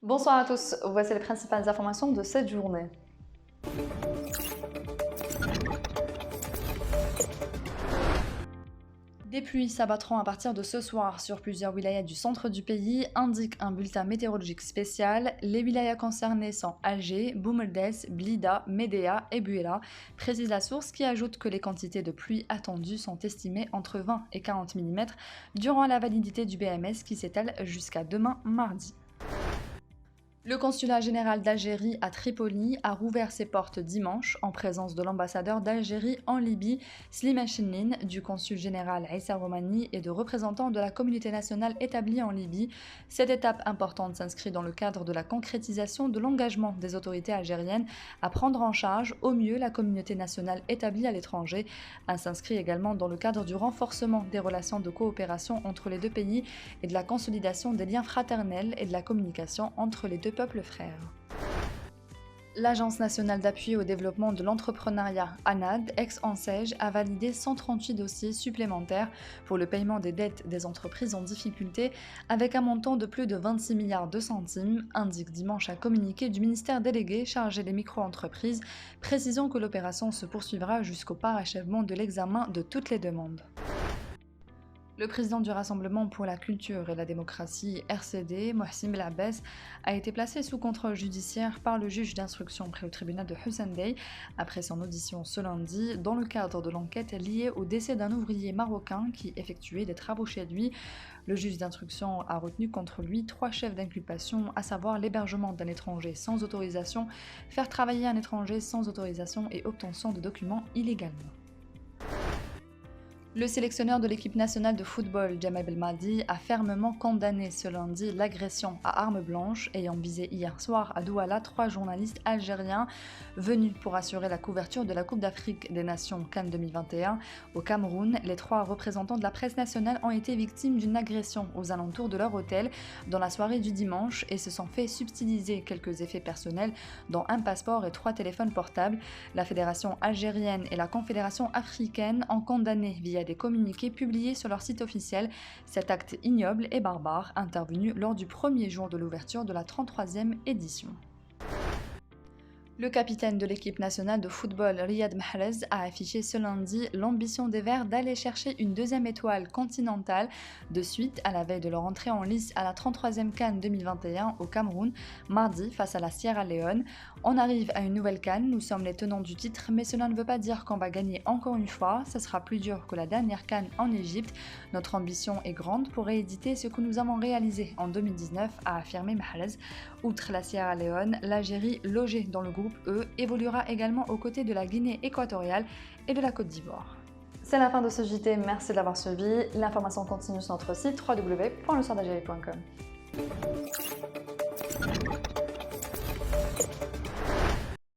Bonsoir à tous, voici les principales informations de cette journée. Des pluies s'abattront à partir de ce soir sur plusieurs wilayas du centre du pays, indique un bulletin météorologique spécial. Les wilayas concernés sont Alger, Boumeldes, Blida, Médéa et Bouela, précise la source qui ajoute que les quantités de pluie attendues sont estimées entre 20 et 40 mm durant la validité du BMS qui s'étale jusqu'à demain mardi. Le consulat général d'Algérie à Tripoli a rouvert ses portes dimanche en présence de l'ambassadeur d'Algérie en Libye, Slimane Chennine, du consul général Issa Romani et de représentants de la communauté nationale établie en Libye. Cette étape importante s'inscrit dans le cadre de la concrétisation de l'engagement des autorités algériennes à prendre en charge au mieux la communauté nationale établie à l'étranger. Elle s'inscrit également dans le cadre du renforcement des relations de coopération entre les deux pays et de la consolidation des liens fraternels et de la communication entre les deux peuples frères. L'Agence nationale d'appui au développement de l'entrepreneuriat, ANAD, ex-ANSEJ, a validé 138 dossiers supplémentaires pour le paiement des dettes des entreprises en difficulté avec un montant de plus de 26 milliards de centimes, indique dimanche un communiqué du ministère délégué chargé des micro-entreprises, précisant que l'opération se poursuivra jusqu'au parachèvement de l'examen de toutes les demandes. Le président du Rassemblement pour la culture et la démocratie, RCD, Mohsin Belabès, a été placé sous contrôle judiciaire par le juge d'instruction près au tribunal de Hussein Dey après son audition ce lundi dans le cadre de l'enquête liée au décès d'un ouvrier marocain qui effectuait des travaux chez lui. Le juge d'instruction a retenu contre lui 3 chefs d'inculpation, à savoir l'hébergement d'un étranger sans autorisation, faire travailler un étranger sans autorisation et obtention de documents illégalement. Le sélectionneur de l'équipe nationale de football, Djamel Belmadi, a fermement condamné ce lundi l'agression à armes blanches ayant visé hier soir à Douala 3 journalistes algériens venus pour assurer la couverture de la Coupe d'Afrique des Nations Cannes 2021 au Cameroun. Les 3 représentants de la presse nationale ont été victimes d'une agression aux alentours de leur hôtel dans la soirée du dimanche et se sont fait subtiliser quelques effets personnels dont un passeport et 3 téléphones portables. La fédération algérienne et la confédération africaine ont condamné via des communiqués publiés sur leur site officiel cet acte ignoble et barbare intervenu lors du premier jour de l'ouverture de la 33e édition. Le capitaine de l'équipe nationale de football, Riyad Mahrez, a affiché ce lundi l'ambition des Verts d'aller chercher une 2e étoile continentale de suite à la veille de leur entrée en lice à la 33e CAN 2021 au Cameroun, mardi face à la Sierra Leone. On arrive à une nouvelle CAN, nous sommes les tenants du titre, mais cela ne veut pas dire qu'on va gagner encore une fois, ça sera plus dur que la dernière CAN en Égypte. Notre ambition est grande pour rééditer ce que nous avons réalisé en 2019, a affirmé Mahrez. Outre la Sierra Leone, l'Algérie, logée dans le groupe E, évoluera également aux côtés de la Guinée équatoriale et de la Côte d'Ivoire. C'est la fin de ce JT, merci de l'avoir suivi. L'information continue sur notre site www.lesoirdalgerie.com.